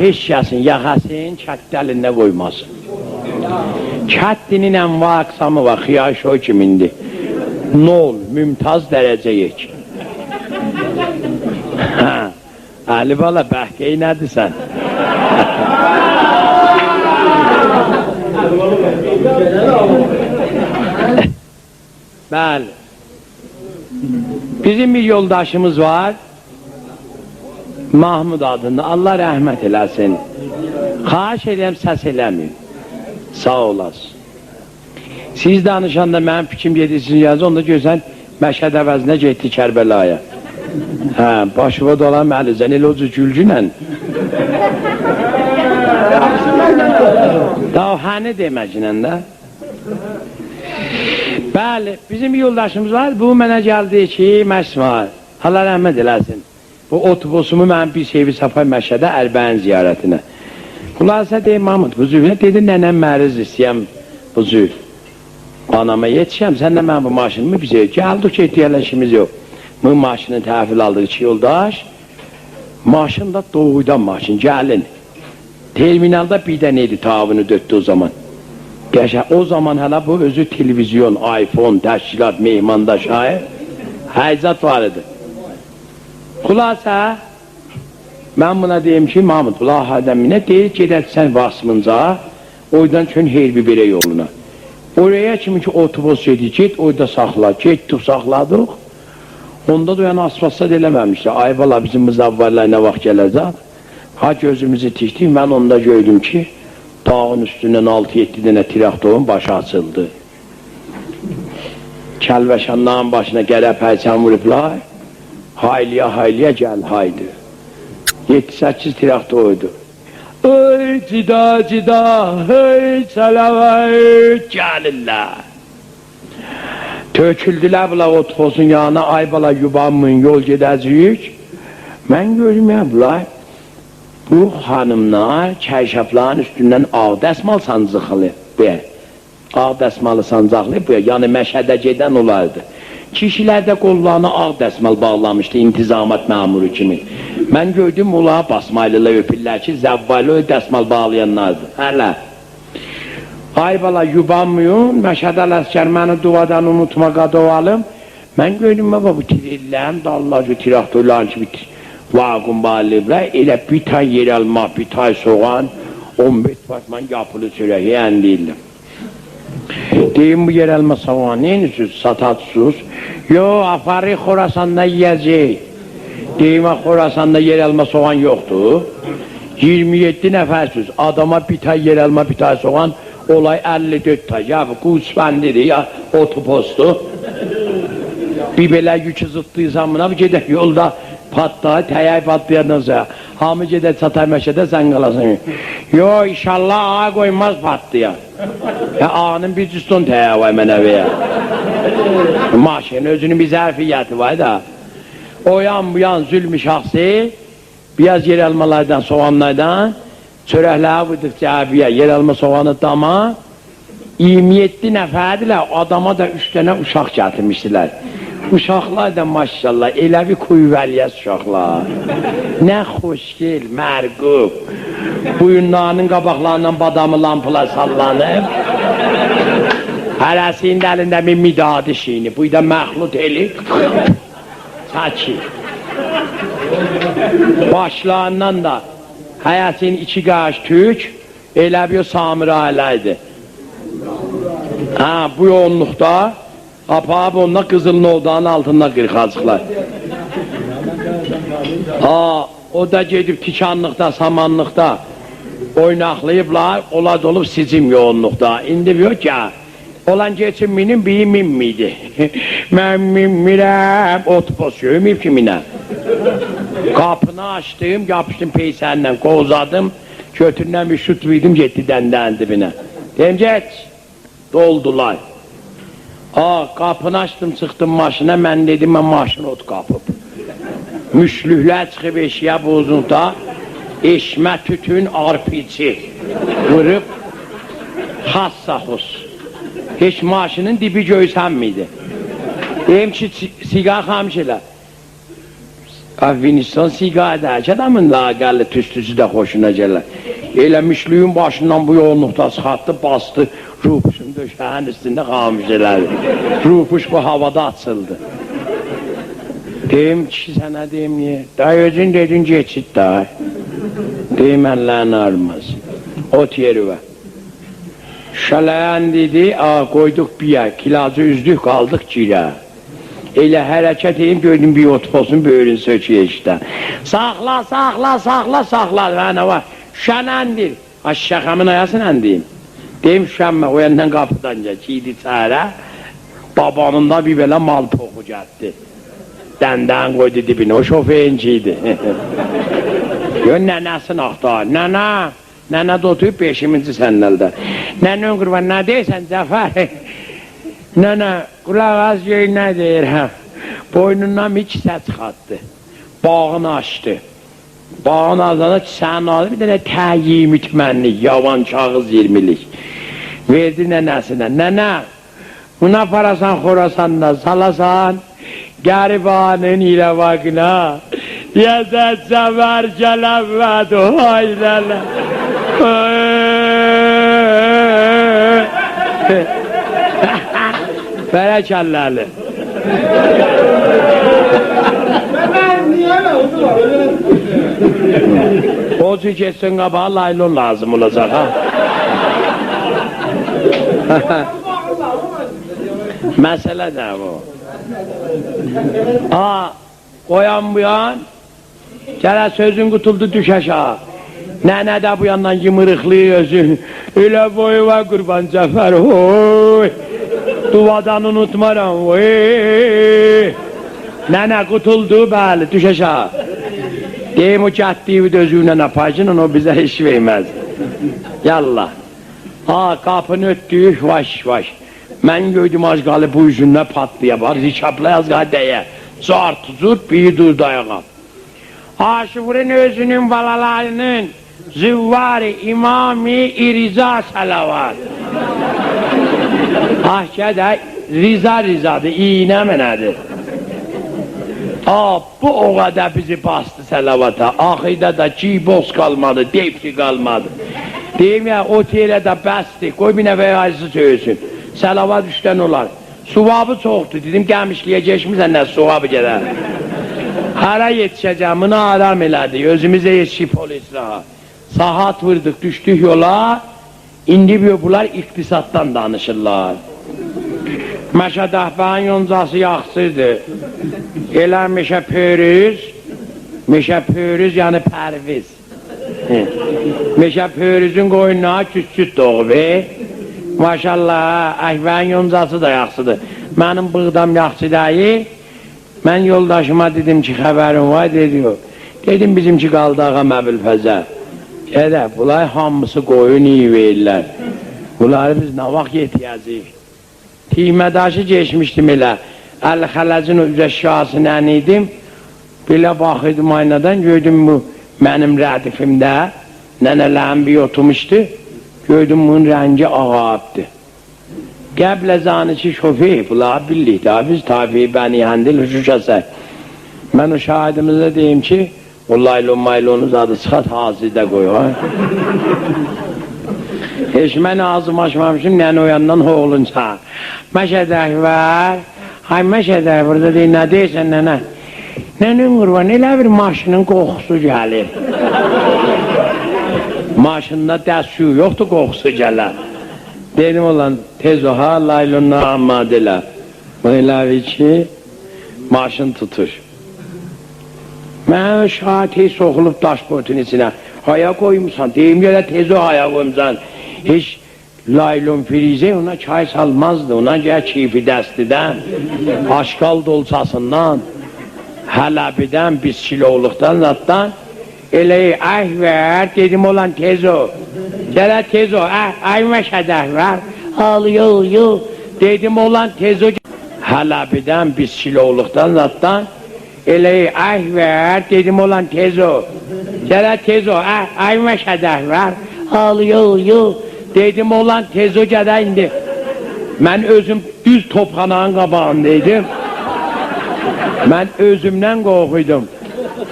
heç yazın, yaxasın, kətdəlində qoymasın. Kəddinin ənva aksamı var, xiyaş o kimindir. Nol, mümtaz dərəcə yek. Əli bala, bəhqey nədir sən? Bəli. Bizim bir yoldaşımız var, Mahmud adında, Allah rəhmət eləsin. Xahiş edəm, səs eləməyim. Sağ olasın. Siz danışanda mənim fikrim gedirsiniz yazı, onda görsən Məşəd əvəzinə getdi Kərbəlaya. Hə, başıva dolan Məlizən, elə ocu gülcünlə. Daha həni deməclə də. Bəli, bizim bir yoldaşımız var, bu mənə gəldi ki, Məsmar, Allah rəhmət eləsin. Bu otobusumu mənim bir sevi Safay Məşədə Ərbəyin ziyarətinə. Xülasə deyim, Mahmud, bu züvünə dedi, nənəm məriz istəyəm bu züv. Anama yetişəm, sən də mən bu maşınımı bizə gəldik ki, etiyələşimiz yox. Bu maşını təhvil aldıq 2 yoldaş. Maşın da doğudan maşın, gəlin. Terminalda bir dənə idi, tavını dötdü o zaman. O zaman hələ bu özü televizyon, iPhone, təşkilat, mehmanda şahid, həyzat var idi. Xülasə, mən buna deyim ki, Mahmud, bula Adəminə deyir, gedərsən Vasmınca, oydan çön Herbibirə yoluna. Oraya kimi ki, otobus gedi, get, oyda saxla, getdik, saxladıq. Onda da yəni asfaltsad eləməmişdi. Ay bala, bizim müzavvarlar nə vaxt gələcək? Ha, gözümüzü tikdik, mən onda gördüm ki, dağın üstündən 6-7 dənə traktorun başı açıldı. Kəlvəşanların başına gələ pərçən vurublar, hayliyə gəl, haydi. 7-8 traktoruydu. Ey cida, hey səlavət, gəlirlər. Töküldülər bula otobusun yanına, ay bala yubanmayın, yol gedəcəyik. Mən görməyəm bula, bu xanımlar kərşafların üstündən ağ dəsmal sancıqlı, ağ dəsmalı sancaqlı, yəni Məşədə gedən olardı. Kişilər də qollarına ağ dəsmal bağlamışdı, intizamat məmuru kimi. Mən gördüm, onlara basmaylılar öpürlər ki, zəvvalı dəsmal bağlayanlardır. Hələ. Ay bala, yubanmayın, Məşədə Ələskər məni duvadan unutma qadovalım. Mən gördüm, baba, bu tirillərim, dallacı traktorların kimi vaqın bağlayıblar, elə bir tay yer alma, bir tay soğan, 15 batman yapılı çörəyi ən deyirlər. Deyim, bu yer alma soğan, neyiniz, satatsız? Yo, afari Xorasanda yiyəcək. Deyim, Xorasanda yer alma soğan yoxdur. 27 nəfərsiz, adama bir tay yer alma, bir tay soğan, olay 54 tay, ya bu qusbəndidir, ya otobusdur. Bir belə yükü zıtdığı zamına, bu gedək yolda patlayı, təyək patlayandan sonra, hamı gedək Çatay Məşədə, sən qalasın. Yo, inşallah ağa qoymaz patlayan. Ağanın bir cüstun təyək var mənə veyə. Maşın özünün bir zərfiyyəti var da. O yan bu yan zülmü şahsi, biraz yer almalardan, soğanlardan, çörəkləri vurduqca əbiyə, yer alma soğanı dama, 27 nəfərdirlər, adama da 3 dənə uşaq gətirmişdilər. Uşaqlar da maşallah, elə bir kuyvəliyyət uşaqlar. Nə xoşgil, mərqub. Buyunlarının qabaqlarından badamı lampılar sallanıb. Hərəsinin əlində bir midadi şeyini, bu da məxlut eli. Çəki. Başlarından da həyəsinin 2 qaş tük, elə bir samiraylaydı. Ha, bu yoğunluqda, apab onunla Qızıl Novdanın altında qırxacıqlar. Ha, o da gedib tikanlıqda, samanlıqda oynaqlayıblar, olad olub sicim yoğunluqda. İndi yok ya, olan geçin minin biri min miydi? Mən minmirəm, otobus yövməyib ki minə. Qapını açdım, yapışdım peysəndən, qovzadım, götüründən bir şut verdim, getdi dəndən dibinə. Deyim, get, doldular. Qapını açdım, çıxdım maşına, mən dedim, mən maşın ot qapıb. Müşlüklər çıxıb eşiyə bozunda, eşmə tütün arpici vurub, xas-saxus. Heç maşının dibi göysənmiydi. Deyim ki, siqar xamiş elə. Afganistan siqaret adamın laqəlli tüstüsü də xoşuna gələr. Elə müşlüyün başından bu yoğunluqda çıxartdı, bastı, rupuşun döşəyin üstündə xamış elədi. Rupuş bu havada açıldı. Deyim ki, sənə deyim niyə? Day özün dedin geçid day. Deyim əllərini armaz. Ot yeri var. Şələyən dedi, qoyduq biyə, kilacı üzdük, qaldıq girə. Elə hərəkət edin, gördüm bir ot olsun, böyrün söküyə işdə. Saxla, saxla, saxla, saxla, nə var? Şənəndir. Şəxəmin ayasını deyim. Deyim şənmə, o yandan qapıdan gəl, giydi çərə, babanında bir belə mal toxu gəldi. Dəndən qoydu dibini, o şofeyinciydi. Gör, nənəsin axtar, nənə də oturub 5-ci sənnəldə. Nənən qurban, nə deyirsən Cəfər? Nənə, qulaq az gör, nə deyir, hə? Boynundan bir kisə çıxartdı, bağını açdı. Bağın azada çiçənin adı bir dənə təyyimi tümənlik, yavan kağız 20'lik. Verdi nənəsinə, nənə, buna parasan Xorasan'da salasan, Qəribanın ilə vaqına, deyəsən Cəfər gələmədi, haylələ. Fərəkəlləli. O cür geçsin qabağa laylon lazım olacaq, ha? Məsələ də bu. Qoyan bu yan, gələ sözün qutuldu düş aşağı. Nənə də bu yandan yımırıqlıyı özü, elə boyu var qurban Cəfər, oy! Duvadan unutmaram, oy! Nənə qutuldu, bəli, düş aşağı. Deyim o gətdiyi dözüylə apacının, o bizə iş verməz. Yallah. Qapını ötdük, vaş. Mən gördüm az qalıb bu üzündən patlaya var, zikabla az qalıb dəyə. Cartuzur, bir dur dayağa. Aşıqın özünün balalarının züvvar-ı imam-ı iriza salavat. Ahkədə rizadır, iynə mənədir. Bu o qədər bizi bastı səlavata, axıda da boz qalmadı, defri qalmadı. Deyim ya, o telə də bəsdir, qoy bir nəvə ayısı söylüsün, səlavat üstən olar. Suvabı çoxdur, dedim, gəlmişliyə geçmirsən, nə suvabı gedər. Hara yetişəcəm, bunu aram elədi, özümüzə yetişib polisra. Sahat vırdıq, düşdük yola, indi bunlar iqtisaddan danışırlar. Məşə Dəhbənin yoncası yaxsıdır. Elə meşə pörüz yəni pərviz. Meşə pörüzün qoyunluğa küçüt doğub, maşallah, əhvənin yoncası da yaxsıdır. Mənim bığdam yaxşı deyil. Mən yoldaşıma dedim ki, xəbərim var, dedi o. Dedim, bizimki qaldı ağa məbilfəzə. Gədə, bunlar hamısı qoyun iyi verirlər. Bunları biz nə vaxt yetiyəcəyik? Tiymədaşı geçmişdim elə. Əl-Xələcin üzəşşahısını əniydim. Belə baxıydım aynadan, gördüm bu mənim rədifimdə. Nənələrim bir oturmuşdu. Gördüm bunun rəngi ağabdı. Qəblə zanıçı şofey, bunlar birlikdə. Biz tabi bəni həndil hüşüşəsək. Mən o şahidimizə deyim ki, o laylon-maylonuz adı çıxat hazirdə qoy. Heç mən ağzım açmamışım, nəni o yandan oğlunca. Məşədək var, hay məşədək burada deyil, nə deyirsən nənə? Nənən qurban, elə bir maşının qoxusu gəlir. Maşında dəs-suyu yoxdur, qoxusu gələr. Dedim olan, tez o ha, laylonuna ammadelə. Bu eləvi ki, maşın tutur. Mən şahati soxulub daşbotun içinə. Haya qoymuşsan, deyim gələ tez o haya qoymuşsan. Heç laylon firize ona çay salmazdı, ona gəl kifi dəstidən, aşkal dolçasından, Hələbidən, biz kiloluqdan zatdan, elə əhvər, dedim olan tez o, gələ tez o, məşədək var, alıyor, dedim olan tez o, Hələbidən, biz kiloluqdan zatdan, elə əhvər, dedim olan tez o, gələ tez o, məşədək var, alıyor, dedim olan tez o gədə indi. Mən özüm düz topxananın qabağındaydım. Mən özümdən qorxuydum.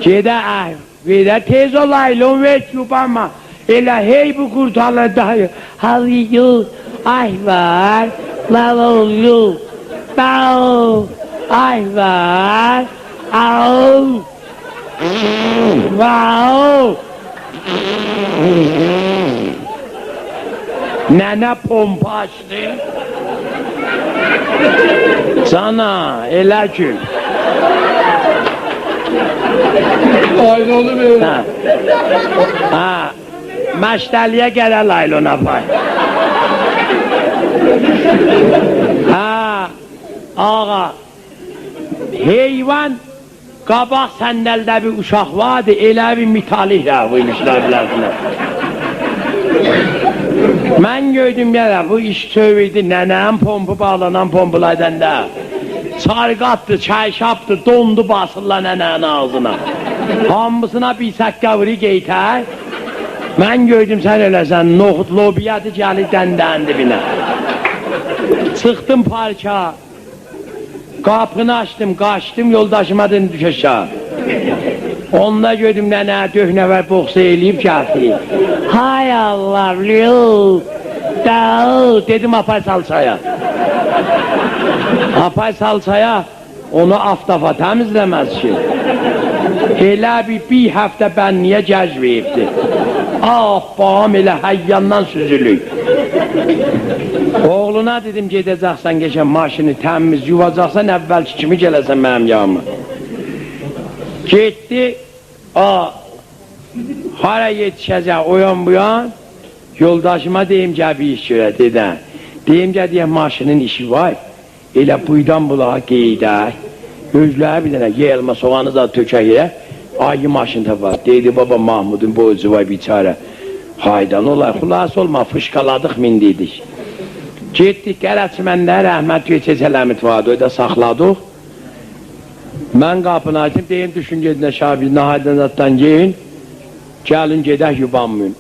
Gedə verə tez ol aylon ver yubanma. Elə hey bu kurtarlar dayı. Halıyı ay var. Lavolu. Bao. Ay var. Au. Wow. Nənə pompa açdı. Sana elə ki. Aylonu verin. Ha. Məştəliyə gələ laylona pay. Ha. Ağa. Heyvan qabaq səndəldə bir uşaq vardı, elə bir mitalik rəviymişlər bilərdilər. Mən gördüm gələ, bu iş söyledi, nənəm pompu bağlanan pompulardan da. Çarqatdı, çayşapdı, dondu basırlar nənənin ağzına. Hamısına bir səkkavri geytər. Mən gördüm sən eləsən, noxud lobiyadı gəli dəndən dibinə. Çıxdım parka. Qapını açdım, qaçdım, yoldaşıma dedim düş aşağı. Onda gördüm nənə, döh nəvər boxsa eləyib gəldi. Hay Allah, liu, dağ, dedim apay salçaya. Apay salçaya, onu aftafa təmizləməz ki. Elə bir həftə bənniyə cəzveyibdi. Ah, bağım elə həyyandan süzülük. Oğluna dedim gedəcəksən geçən maşını təmiz yuvacaqsan əvvəlki kimi gələsən mənim yanıma. Getdi, hara yetişəcək o yan bu yan, yoldaşıma deyim gəl bir iş görə dedən. Deyim gəl deyəm maşının işi var, elə buydan bulağa qeydək, özləri bir dənə yeyəlmə soğanı da tökək, ayı maşında var. Deydi baba Mahmudun boyucu var biçarə. Haydan olay, xulas olma, fışqaladıq mindiydik. Getdik, qərəçməndə rəhmət Keçəcələmit vardı, o da saxladıq. Mən qapını açdım, deyim düşün gedin aşağı bir nahaydan zatdan geyin, gəlin gedək yubanmayın.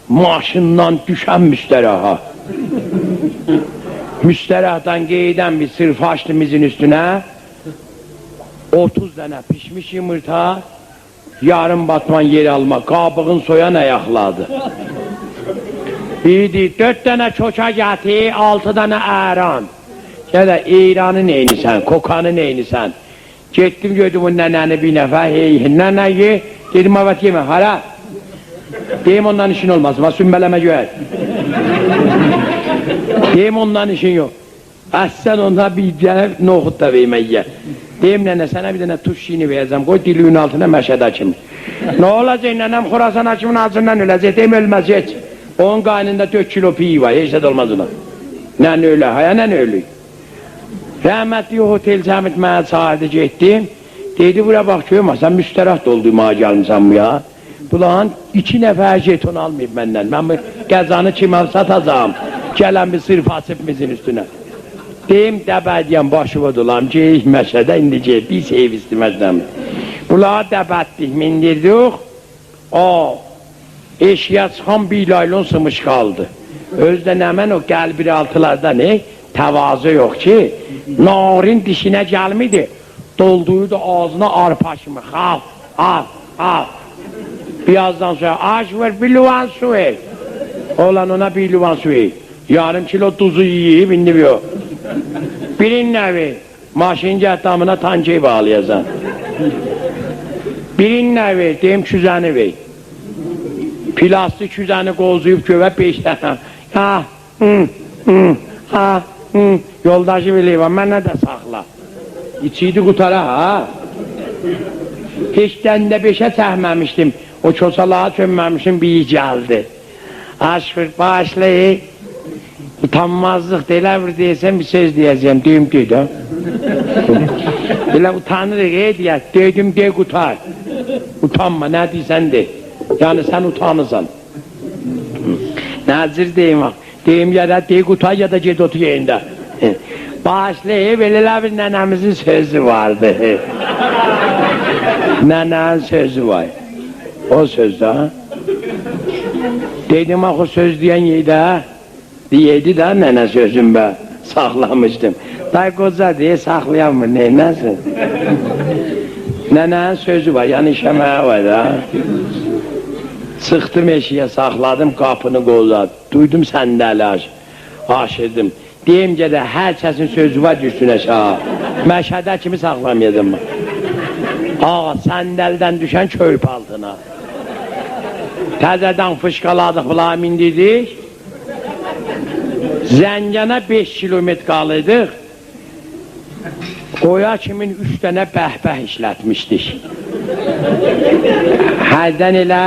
Maşından düşən müstərəha. Müstərəhdən qeydən bir sırf açdımızın üstünə, 30 dənə pişmiş yumurta, yarım batman yeri alma, qabığın soyan ayaqladı. İyidi, 4 dənə çoça gəti, 6 dənə əran. Gələ, eyranı neynisən, kokanı neynisən. Getdim gördüm o nənəni bir nəfər, nənə ye, dedim avat yemə, hara? Deyim ondan işin olmaz, sümbələmə gör. Deyim ondan işin yox. Əhsən ondan bir dənə noxud da verməyyə. Deyim nənə, sənə bir dənə tuş şiini verəcəm, qoy dilinin altına məşədə kimi. Nə olacaq nənəm, Xurasan hakimin ağzından öləcək, deyim ölməz heç. Onun qaynında 4 kilo piyi var, heç də olmaz ona. Nən öyle, haya nən öyle. Rəhmətli otel cəmit mənə çağırdı, getdim. Deydi, bura bax görmə, sən müstərəht olduğuma gəlmişsən bu ya. Bunların 2 nəfər jeton almayıb məndən. Mən bu qəzanı kimə satacağım, gələn bir sırf açıbmızın üstünə. Deyim, dəbədiyəm, başıva dolam, geyik məşədə, indi geyik, bir sev istiməcəm. Bunlara dəbəddik, mindirdik. Eşya çıxan bir laylon sımış qaldı. Özdən həmən o qəlbir altılarda ne? Təvazı yox ki, narin dişinə gəlmidi. Dolduydu ağzına arpaşımı, xal. Birazdan sonra, aş ver, bir luvan su ver. Olan ona bir luvan su ver. Yarım kilo tuzu yiyip, indi bir o. Birin nəvi, maşın cəhtamına tankayı bağlayasan. Birin nəvi, deyim küzəni ver. Plastik küzəni qozuyub gövə 5 dənə. Yoldaşı bileyim, mənə də saxla. İçiydi qutara, ha? Heç dəndə 5'ə çəhməmişdim. O çosalığa çönməmişim, bir gəldi. Aşfır, başlayı. Utanmazlıq deyiləvr deyəsən, bir söz deyəcəm, deyim deyil, ha? Elə utanırıq, deyək, deydim, dey qutar. Utanma, nə deysən de. Yəni, sən utanırsan. Nəzir deyim, deyim ya da dey qutar ya da ged otu yeyində. Başlayıb, elə bir nənəmizin sözü vardı. Nənənin sözü var. O sözdü, ha? Dedim, o söz deyən yeydə, deyəydi də nənə sözüm bə, saxlamışdım. Day qoca deyə saxlayamır, neynəsin? Nənənin sözü var, yəni işəməyə var da. Sıxdım eşiyə, saxladım, qapını qolladım. Duydum səndəli aşırdım. Deyim gedə, hər kəsin sözü var düşsün aşağı. Məşədə kimi saxlamayacam. Ağa, səndəldən düşən körp altına. Təzədən fışqaladıq, bula mindirdik. Zəngənə 5 kilometr qalıydıq. Qoya kimin 3 dənə bəhbəh işlətmişdik. Hərdən elə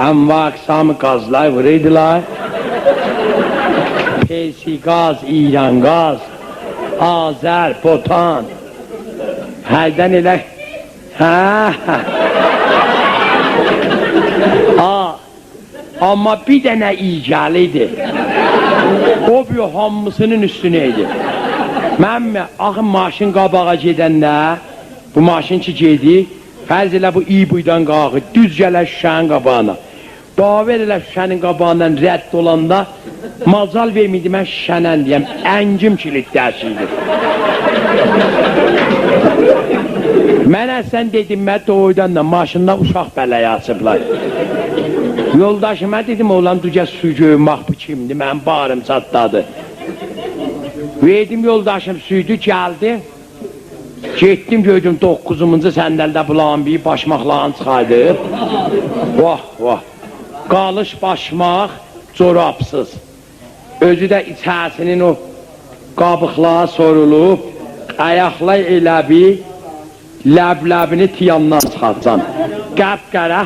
ənva əqsamı qazlar vuruydular. Persi qaz, İran qaz, Azər, Botan. Hərdən elə... Amma bir dənə icəlidir. O bir hamısının üstünəydi. Mən axı maşın qabağa gedəndə, bu maşın ki gedi, fərz elə bu İbuydan qalxı, düz gələ şüşənin qabağına. Daver elə şüşənin qabağından rədd olanda, macal vermiydi mən şüşənən deyəm, əngim kilit dərsidir. Mən əsən dedim, mən doğudan da maşından uşaq bələyə açıblar. Yoldaşıma dedim, oğlan duca su görmək bu kimdir, mən bağırım çatladı. Verdim yoldaşım suydu, gəldi. Getdim, gördüm 9-cu səndəldə bulan bir başmaqlarını çıxardır. Vah, vah. Qalış başmaq, corabsız. Özü də içərisinin o qabıqlığa sorulub, ayaqlar elə bir ləb-ləbini tiyandan çıxartsan. Qəp-qərə.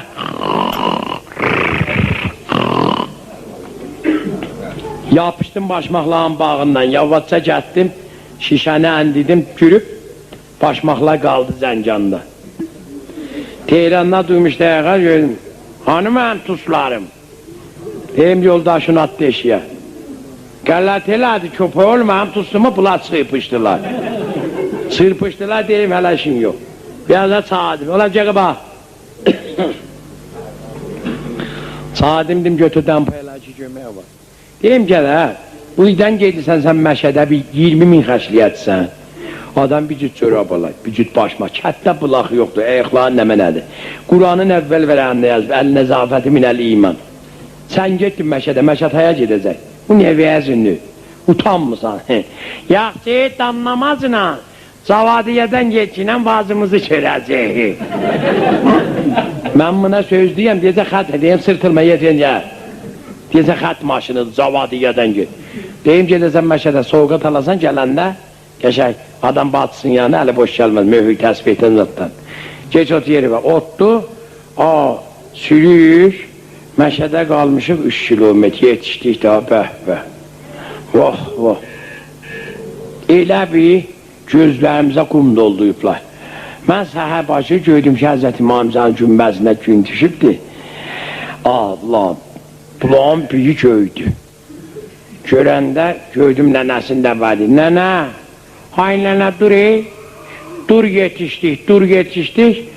Yapışdım başmaqların bağından, yavaşca gətdim, şişəni əndidim, gürüb, başmaqlar qaldı Zəncanda. Tehran'da duymuş dəqiqə gördüm, hanı mənim tuzlarım? Deyim yoldaşın atdı eşiyə. Qələt elədi, köpə ol, mənim tuzlumu bula çırpışdılar. Çırpışdılar, deyim hələ işin yox. Biraz da çağırdım, olacaq bax. Çağırdımdım, götürdən paylaşı göməyə var. Deyim gələ, bu idən gedirsən sən məşədə bir 20.000 xəşliyyətsən. Adam bir cüt çörab alay, bir cüt başma, kətdə bulaq yoxdur, ayıqların nəmə nədir? Quranın əvvəl verəndə yazıb, əl-nəzafəti minəl iman. Sən getdin məşədə, məşətaya gedəcək. Bu nə vəzindir? Utanmısan. Yaxşı, damlamazına, zavadiyyədən geçinən vazımızı görəcək. Mən buna söz deyəm, deyəcək xət edəyəm, sırtılma yetincə. Deyəcək xət maşınıdır, zavadiyyədən get. Deyim gedəsən məşədə, soğuqat alasan gələndə, qəşək, adam batsın yanına, əli boş gəlməz, möhür təsbih etən zatdan. Geç ot yeri var, otdu, sürüyük, məşədə qalmışıq 3 kilometr, yetişdik daha, bəh. Vah, vah. Elə bir gözlərimizə qum dolduyublar. Mən səhər başı gördüm ki, Həzrət İmamzanın günbəzinə gün düşübdür. Allahım, bulağım büyük öydü. Görəndə gördüm nənəsində vardı. Nənə, hay nənə dur dur yetişdik.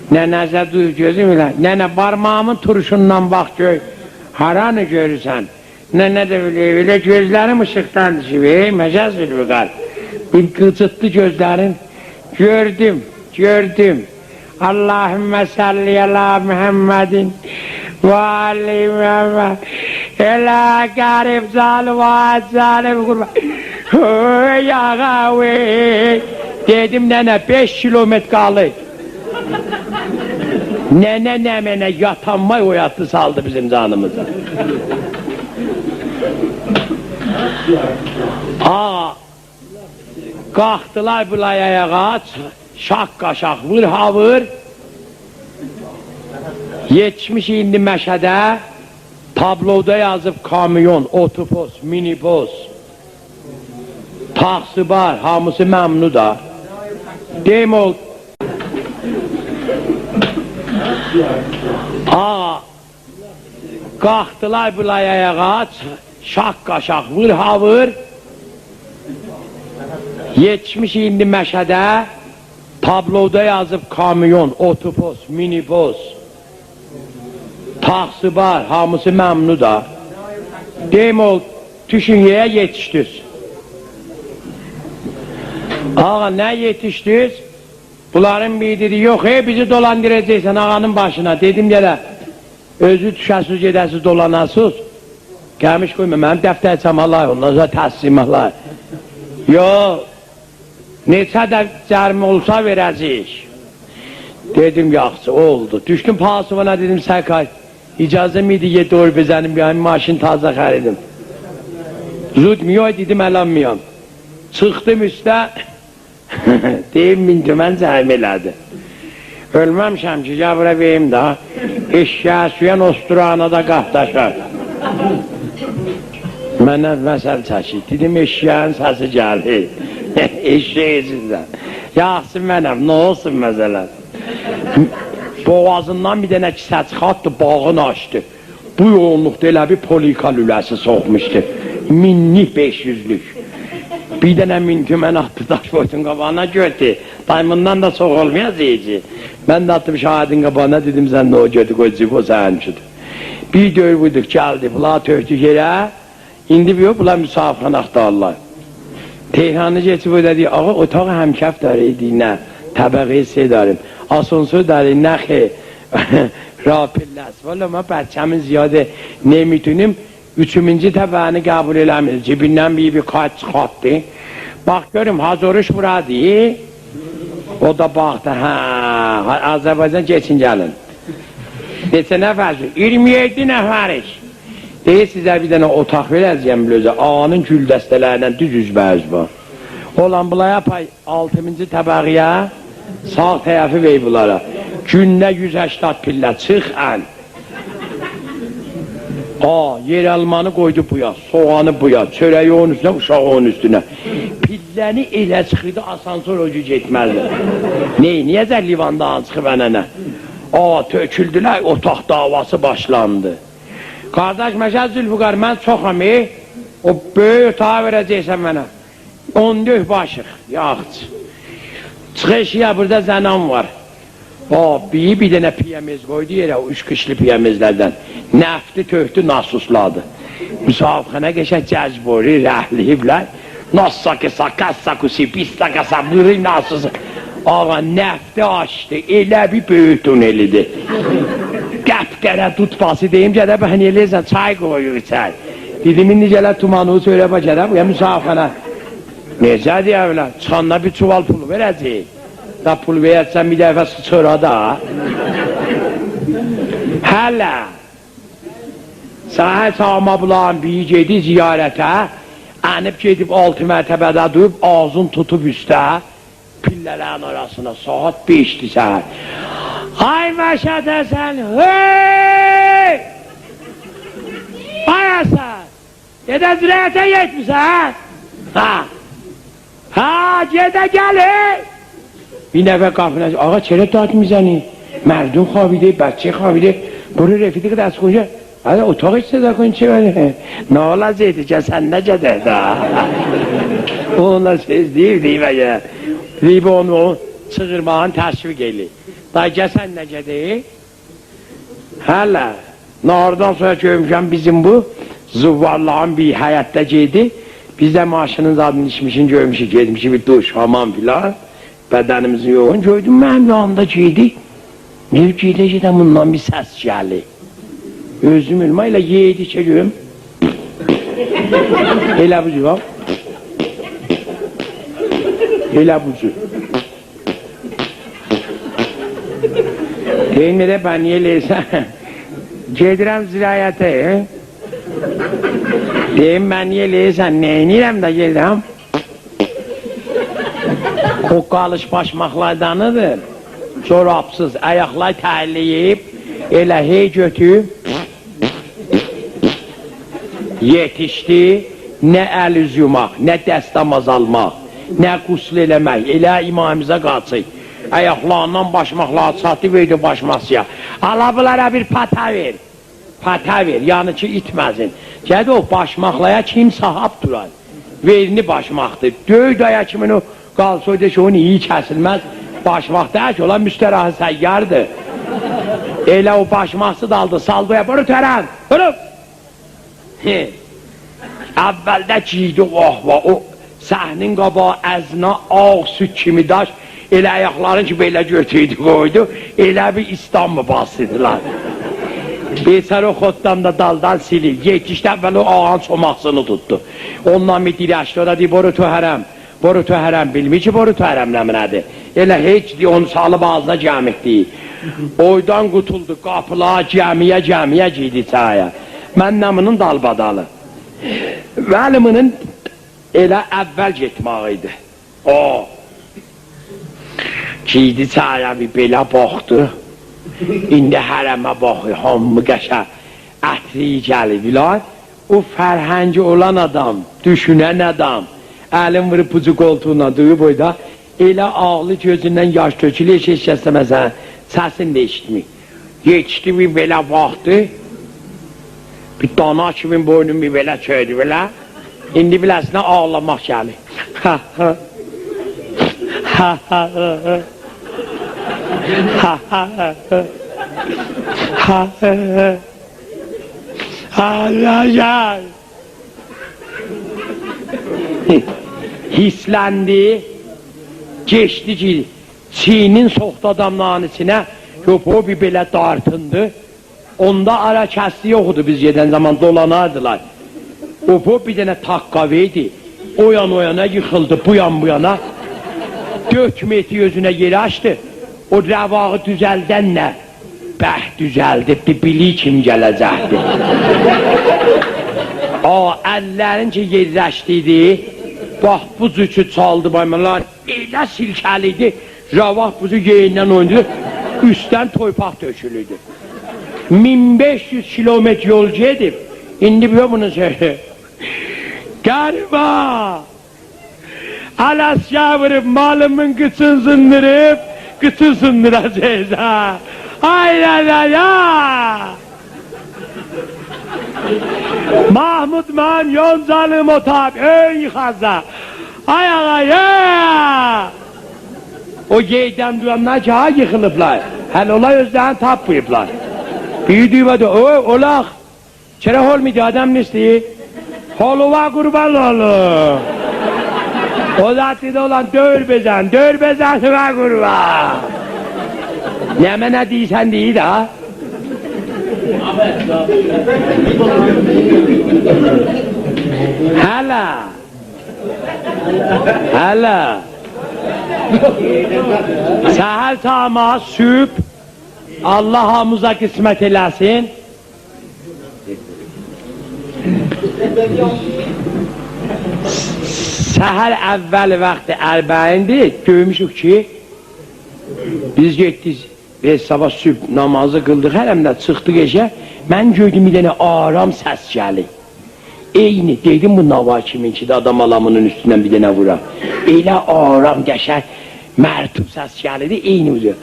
Nənəzə dur gözüm ilə. Nənə barmağımın turşundan bax gör. Haranı görürsən? Nənə də elə gözlərim ışıqdan düşüb, məcaz bilvüqar. Bir qıcıtlı gözlərin. Gördüm. Allahümme salli ala Muhammedin ve ali Muhammed. Ela garip zalim kurban. Oy ağa vey. Dedim nene 5 kilometre kalı. Nene yatanmay oyattı saldı bizim canımızı. Kalktılar bulay ayağa, şak vır havır. Yetmiş indi Məşədə, tabloda yazıb kamyon, otopos, minibus, taksi var, hamısı məmnu da. Deyim ol. Kalktılar bulay ayağa, şak vır havır. Yetmiş indi Məşədə, tabloda yazıb kamyon, otopos, minibus, taksi var, hamısı məmnu da. Deyim ol, tüşünyəyə yetişdiniz. Ağa, nə yetişdiniz? Bunların biri dedi, yok bizi dolandıracaksan ağanın başına. Dedim gələ, özü düşəsiz, gedəsiz, dolanasız. Gəlmiş qoyma, mənim dəftərçəm Allah, ondan sonra təslim Allah. Yok, neçə də cərim olsa verəcəyik. Dedim, yaxşı, oldu. Düşdüm pasıvana, dedim, Sərkay, icazə miydi 7 ol bezənim, bir maşın taze xəridim. Zudmuyor, dedim, əlanmıyam. Çıxdım üstə, deyim, mintimən cərim elədi. Ölməmişəm ki, gəbirə vereyim daha, eşyəyə süyən osturağına da qahtaşar. Mənə məsəl çəkir, dedim, eşyəyin səsi gəlir, eşyəyi sizdən. Yaxşı mənəm, nə olsun məsələn? Boğazından bir dənə kisə çıxartdı, bağını açdı. Bu yoğunluqda elə bir polika lüləsi soxmuşdu. Minlik 500'lük. Bir dənə minti mən attı daş boyutun qabağına götü. Daymından da soğuk olmayacaq. Mən də attım şahidin qabağına, dedim, sən nə o götü qoyacaq, o səhəmçidir. Bir döyür buyduk, gəldi, bunlar töktük yerə. İndi bir yok, bunlar müsafirən axtarlar. Tehranı geçip o dedi, ağa otaq həmkəf darıydı, nə? Təbəqi se darım. Asansör داری نخه راپل است والا من بچه‌م زیاده نمیتونیم üçüncü təbəəni qəbul eləmir. Cibindən bir kaç çıxartdı. Bax görüm hazırış buradır. O da baxdı. Ha, Azərbaycan geçin gəlin. Neçə nəfərsiniz? 27 nəfərik. Deyir sizə bir dənə otaq verəcəyəm biləcək. Ağanın gül dəstələrindən düz üzbəyiz var. Olan bulaya pay 6-cı təbəqiyə sağ tərəfi vey bunlara. Gündə 180 pillə çıx ən. Yer almanı qoydu buya, soğanı buya, çörəyi onun üstünə, uşağı onun üstünə. Pilləni elə çıxırdı, asansör öcü getməzdi. Neyəcək livandan çıxıb ənənə? Töküldülər, otaq davası başlandı. Qardaş, Məşəd Zülfüqar, mən çoxam, o böyük otağı verəcəksən mənə. 14 başıq, yaxçı. Çıxışıya burada zənam var. Bir dənə piyəmiz qoydu yerə, o 3 qışlı piyəmizlərdən. Nəfti töktü, nasusladı. Müsafixənə geçək cəzbori, rəhliyiblər. Nassakısa, kassakusi, pissakasa, bırı nasusu. Ağa, nəfti açdı, elə bir böyük tunelidir. Qəpqərə tutması deyim, gədə bəhən eləyirsən, çay qoyuq çay. Didimin necələr tumanığı söylə bəcədə, bu ya müsafixənə. Necə deyəvlər, çıxanla bir çuval pulu verəcək. Da pul verəcəksən bir dəfə sıçıra da. Hələ səhər sağma bulan bir gedi ziyarətə, ənib gedib 6 mərtəbədə duyub, ağzın tutub üstə, pillələrin arasına saat 5'di səhər. Ay Məşəd Həsən, hey! Ay Həsən, gedə zirəyətə yetmişsən? Gedə gəlir! Bir nəfər qapına, ağa çərə tatmizəni, mərdun xabidə, bətçə xabidə, buru rəfiqi dəst qoyacaq. Hələ otaq heç sədə qoyun çə bəli. Nə olacaqdı ki, sən nə gədə də? Onunla söz deyib əgə. Deyib onu çığırmağın təşviq eləyir. Dayı sən nə gədə? Hələ, nardan sonra görmüşəm bizim bu zuvvarlağın bir həyətdə gedi. Biz də maşının zadını içmişin görmüşük, gedmişik bir duş, hamam filan. Bədənimizin yoğun gördüm, mənim yanımda giydi. Bir gedə bundan bir səs gəlir. Özüm ilmə ilə yeydi ki görüm. Elə bu cür, bax. Elə bu cür. Deyim də ben niyə eləyirsən? Gedirəm zirayətə. Deyim mən niyə eləyirsən? Neynirəm də gedirəm? Koku alışbaşmaqlardanıdır. Çorapsız, ayaqlar tərləyib, elə hey götüb, yetişdi, nə əl üz yumaq, nə dəstəmaz almaq, nə qusl eləmək, elə imamimizə qaçıq. Ayaqlarından başmaqlar çatı verdi başmasıya. Ala bunlara bir pata ver, yəni ki itməsin. Gədə o başmaqlaya kim sahab durar? Verini başmaqdır, döy daya kimin o qalsoyda ki, onun iyi kəsilməz, başmaqda ki, olan müstərahı səyyardır. Elə o başmaqsı daldı, saldı ya, bunu tərən, bunu! Əvvəldə giydi, o səhnin qabağı əzna, ağ süt kimi daş, Elə ayaqların ki, belə götürdü, qoydu, elə bir İstanbul bastıdılar. Beçər o xotdan da daldan silir, yetişdə əvvəl o ağanın çomaqsını tutdu. Ondan bir dirəşdi, o da deyir, boru təhərəm, bilmir ki, boru təhərəm nəminədir. Elə heç deyir, onu salıb ağzına gəmik deyir. Oydan qutuldu, qapılar, gəmiyə giydi çaya. Mən nəminin dalbadalı. Vəliminin elə əvvəl getməyi idi. O, giydi çaya bir belə baxdı. İndi hərəmə baxıyor, hamı qəşə ətri gəlib ilan. O fərhəngi olan adam, düşünən adam, əlin vırıb bucu qoltuğuna duyub oyda, elə ağlı gözündən yaş tökülü heç kəsləməsən, səsini də eşitmir. Yetişdi bir belə baxdı, bir dana kimin boynunu bir belə çöydü belə, indi biləsinə ağlamaq gəlir. Ha ha ha ha ha ha ha ha ha hislendi, geçti ki Çin'in soxdu adamların içine, yok o bir belə dartındı, onda ara kəsli yoxdu, biz gedən zaman dolanardılar. O bir dənə taqqaveydi, o yana yıxıldı, bu yana 4 metri özünə yeri açdı. O rəvağı düzəldən nə? Bəh düzəldibdi, bilik kim gələcəkdi. Əllərin ki yerləşdiydi, bax bu cücü çaldı baymalar, elə silkəliydi, rəvaq buzu yeyindən oynadı, üstdən toypaq tökülüydü. 1500 kilometr yol gedib, indi bir bunu söylüyor. Qəriba! Alaska vırıb malımın qıçın zındırıb, qıçı zındıracağız ha! Ay ya! Mahmud man Yoncalı Motab ön yıxazda! Ay ağa ya! O geydən duyanlar ki ha yıxılıblar, həl olay özlərini tapmayıblar. Büyüdüyüme de olaq, çərə olmaydı adam nesti? Holuva qurban olur. O zatide olan dör bezen ve kurban. Ne ne deysen değil ha? Hala. Səhər tamah süb, Allah hamıza qismət eləsin. Səhər əvvəl vaxtı ərbəyindir, görmüşük ki, biz getdik, sabah süb namazı qıldıq, hərəmdə çıxdıq eşə, mən gördüm bir dənə aram səs gəlir. Eyni, dedim bu nava kimin ki, adam alamının üstündən bir dənə vuram. Elə aram qəşər, mərtub səs gəlirdi, eyni uzuyor.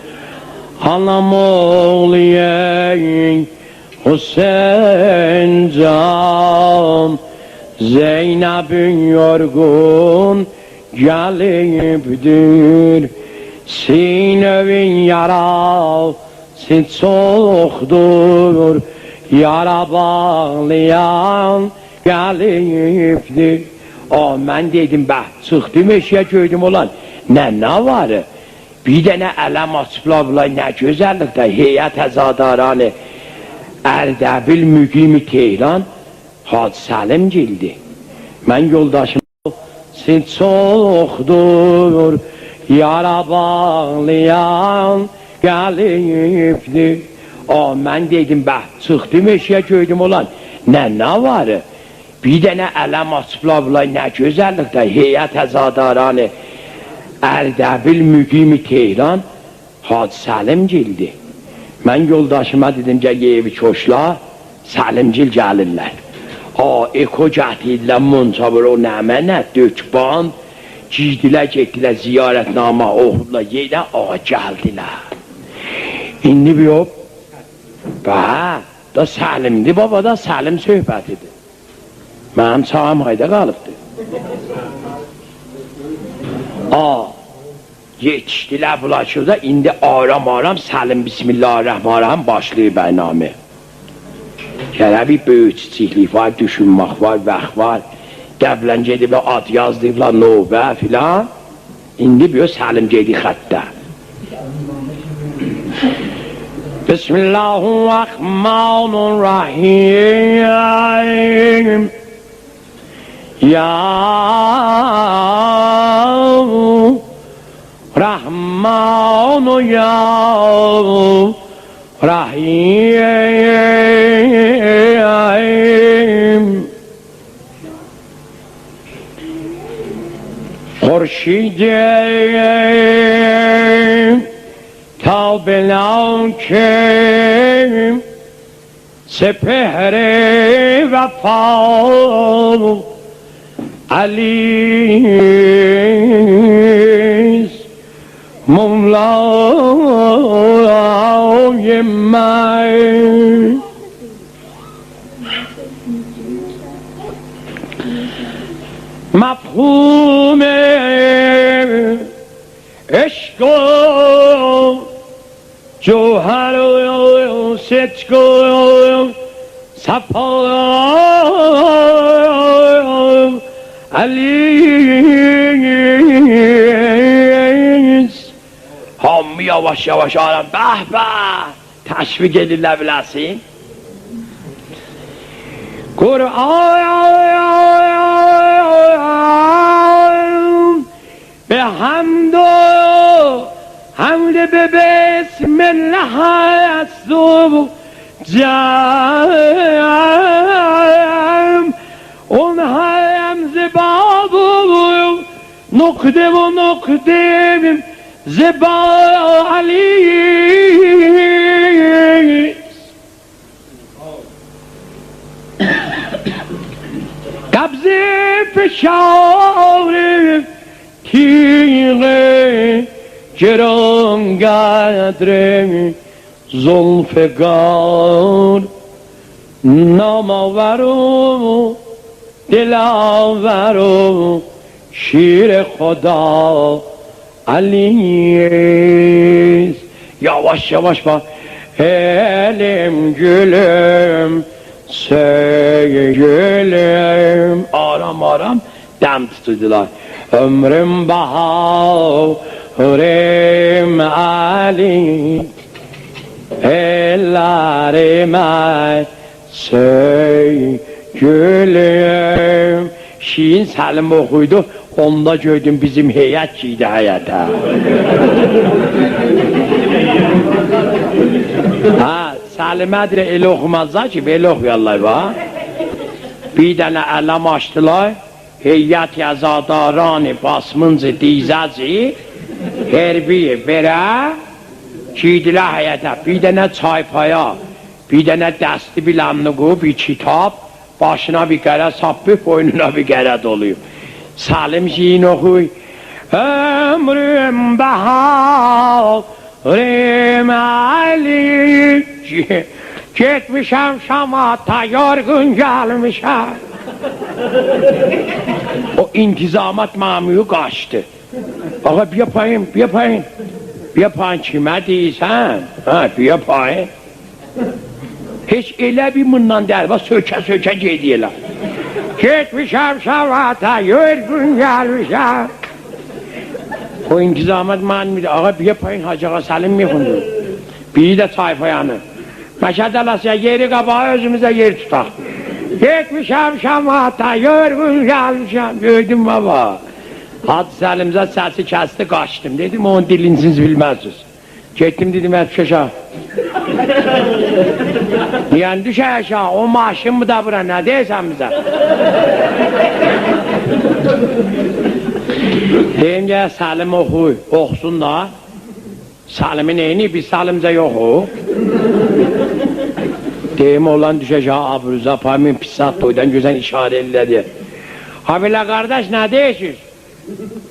Anam oğluyeng, Hüseyin can, Zeynep'in yorgun gelipdir, Sinev'in yarası çoktur, yara bağlayan gelipdir. Mən dedim, çıxdım eşeğe gördüm olan, ne var? Bir dənə ələm açıblar, nə gözəllikdə, heyət əzadarani, Ərdəbil müqimi Tehran, Hacı Səlim gildi. Mən yoldaşım, sen çoxdur, yara bağlayan gəlibdir. Mən dedim, çıxdım eşeğe gördüm olan, nə var? Bir dənə ələm açıblar, nə gözəllikdə, heyət əzadarani, Ərdəbil müqimi Tehran, Hacı Səlim gildi. Mən yoldaşıma dedim, gəl evi koşla, Səlimgil gəlirlər. Eko gətirdilər, Munçabır, o nəmənə, dökban, girdilər, getdilər, ziyarətnamə, oxudlar, yedə, gəldilər. İndi bir hop, da Səlimdi, baba da Səlim söhbətidir. Mənim çağım hayda qalıbdır. Yetişdilər bulaşıqda, indi aram Səlim Bismillahirrahmanirrahim başlayır bəynami. Gələ bir böyük çiçiklik var, düşünmək var, vəxt var. Qəblən gediblər, ad yazdırıblar, növbə filan. İndi bir Salim gedi xəttə. Bismillahirrahmanirrahim. Ya Rahmanu ya Rahim. Khurşid-i Tavbelakim sepehre vefa Ali's Mevlayim. Mefhum eşk Cevher seçk safa Ali's. Hamı yavaş yavaş alem bah bah teşvik edirlər biləsin. Kur'an be hamd be bismillah asub cam on hayam zebabu nukdem zeba Ali. Kabze fişar tîğe Ceran gadre zulfegar namaveru dilaveru şir Khoda Ali's. Yavaş yavaş bak. Elim gülüm sevgilim. Aram aram dem tutuyorlar. Ömrüm baharım Ali, ellerime sevgilim. Şiin Salim okuydu, onda gördüm bizim heyet giydi hayata. Ha, Salim'e de el okumazlar ki, böyle okuyarlar var. Bir tane elem açtılar, heyet yazadarani basmıncı dizeci, herbiye bere, giydiler hayata. Bir tane çaypaya, bir tane desti bilanlığı, bir kitap, başına bir kere sapı, boynuna bir kere doluyor. Salim şiin okuy. Ömrüm baharım Ali, gitmişem Şam'a yorgun gelmişem. O intizamat mamuyu kaçtı. Ağa bir yapayım, bir yapayım. Bir yapayım kime değilsen? Ha, bir yapayım. Hiç elə bir bundan değil, bak söke gidiyorlar. Gitmişem Şam'a yorgun gelmişem. O intizamat mamuyu, ağa bir yapayım, Hacı Ağa Salim mi kundu? Bir de sayfayanı. Meşhad alasya yeri kabağı özümüze yer tutak. Gitmişem Şam'a yorgun gelmişem. Gördüm baba. Hacı Salim'e sesi kesti kaçtım. Dedim onun dilini siz bilmezsiniz. Gittim dedim hep aşağı. Yani düş aşağı, o maaşın mı da bura, ne deysen bize? Deyim ki Salim okuy, okusun da. Salim'in neyini, biz Salim'de yok o. Deyim olan düşeceği Abruza, Pamin Pisat toydan güzel işare elledi. Ha bile kardeş ne değişir?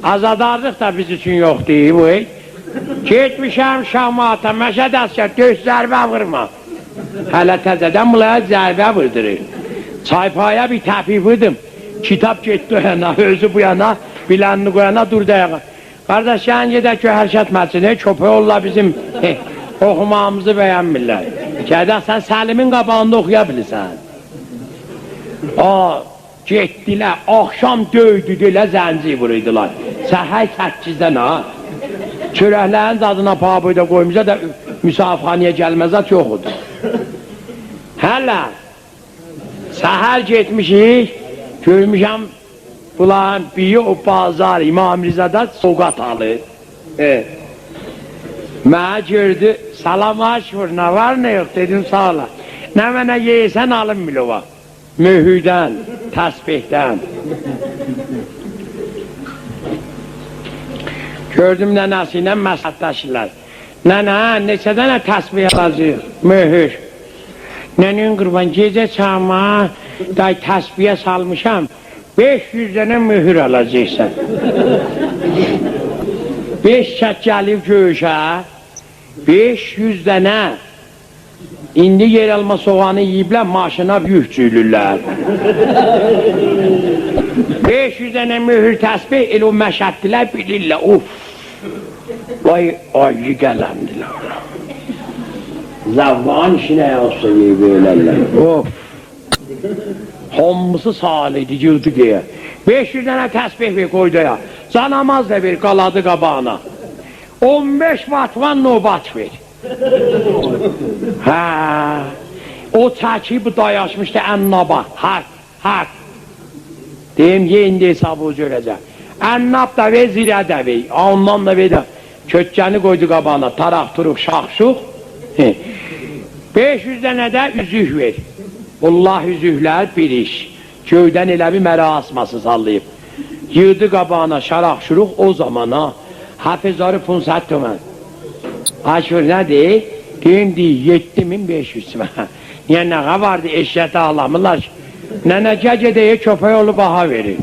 Azadarlık da biz için yok değil bu. Gitmişem Şam'a, meşed asker, göz zərbə vurma. Hələ təzədən bunlara zərbə vurdurur. Çaypaya bir təpi vurdum. Kitap getdi o yana, özü bu yana, bilanını qoyana durdu ayağa. Kardeş sen gedək ki hərşət məcini, köpək olla bizim oxumağımızı bəyənmirlər. Gədək sən Səlimin qabağında oxuya bilirsən. O, getdilər, axşam döydüdülər, zənci vuruydular. Səhər 8-dən ha. Çörəklərin dadına pabuda qoymuşa da müsafirxanaya gəlməzət yoxudur. Hələ, səhər getmişik, görmüşəm, bunların biri o bazar İmam Rizada soğat alır. Mənə gördü, salam aşvur, nə var nə yox, dedim sağ ola. Nə mənə yeysən alın milova. Mühüdən, təsbihdən. Gördüm nənəsi ilə məsəlləşirlər. Nənə, neçə dənə təsbih alacaq? Mühür. Nənən qurban, gecə çağıma day təsbiyə salmışam, 500 dənə mühür alacaqsan. 5 çək gəlib göğüşə, 500 dənə. İndi yer alma soğanı yiyiblər, maşına yük cüylürlər. 500 dənə mühür təsbih, elə o məşəddilər bilirlər, of. Vay, ayı qələmdilər. Zavvan işinə yoxsa yiyib elələr, of. Hamısı salıydı, yıldı geyə. 500 dənə təsbih ver qoydu ya, canamaz da ver, qaladı qabağına. 15 vatvan nobat ver. Hə, o çəkib dayaşmışdı Ənnaba, hak. Deyim, indi hesabı görəcək. Ənnab da ver, zirə də ver, ondan da ver də. Kötkəni qoydu qabağına, taraq, turuq, şaxşuq. 500 dənə də üzük ver. Allah üzüklər bir iş. Göydən elə bir mərasması sallayıb. Yığdı qabağına, şaraq, şuruq o zamana. Hafizları 500 tümən. Aşır nədir? Deyim deyil, 7500 tümən. Niyə nəğa vardı, eşyəti ağlamırlar. Nənə gəcədəyə köpək olub baha verir.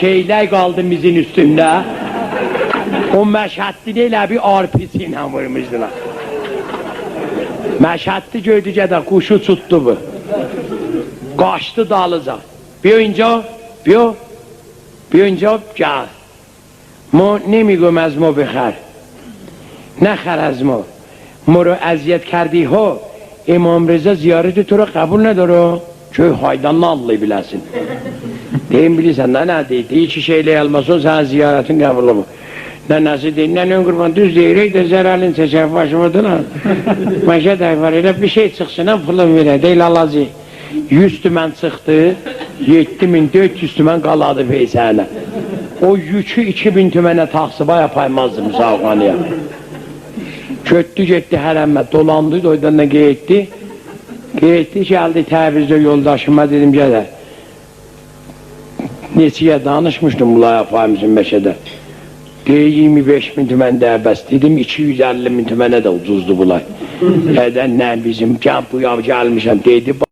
Şeylər qaldı mizin üstündə. O məşəddini elə bir arpisi ilə vurmuşdular. Məşəddi gördükcə də quşu tutdu bu. Qaçdı dalıca. Biyinca, gəl. ما نمیگم از ما بخر نخر از ما رو اذیت کردی ها امام رضا زیارت تو رو قبول نداره köy haydanını anlayı biləsin deyim bilirsən nə deyir deyir ki şeylə almasın sən ziyaretin qəbul olma nənəsi deyir nənən qurban düz deyirək də zərəlin çəkər başımıdırlar məşəd var elə bir şey çıxsın pulun verək deyil alacaq 100 tümən çıxdı 7400 tümən qaladı peysənə o yükü 2000 tümənə taxsıba yapaymazdı müsafirxanaya. Kötdü getdi hərəmmə, dolandı, oydan da getdi. Getdi, gəldi təbrizdə yoldaşıma dedim gələ. Neçəyə danışmışdım bunlar yapaymızın məşədə. Deyir 25 bin tümən dəbəs, dedim 250 bin tümənə də ucuzdu bunlar. Ədən nə bizim, gəl bu yav gəlmişəm, deydi.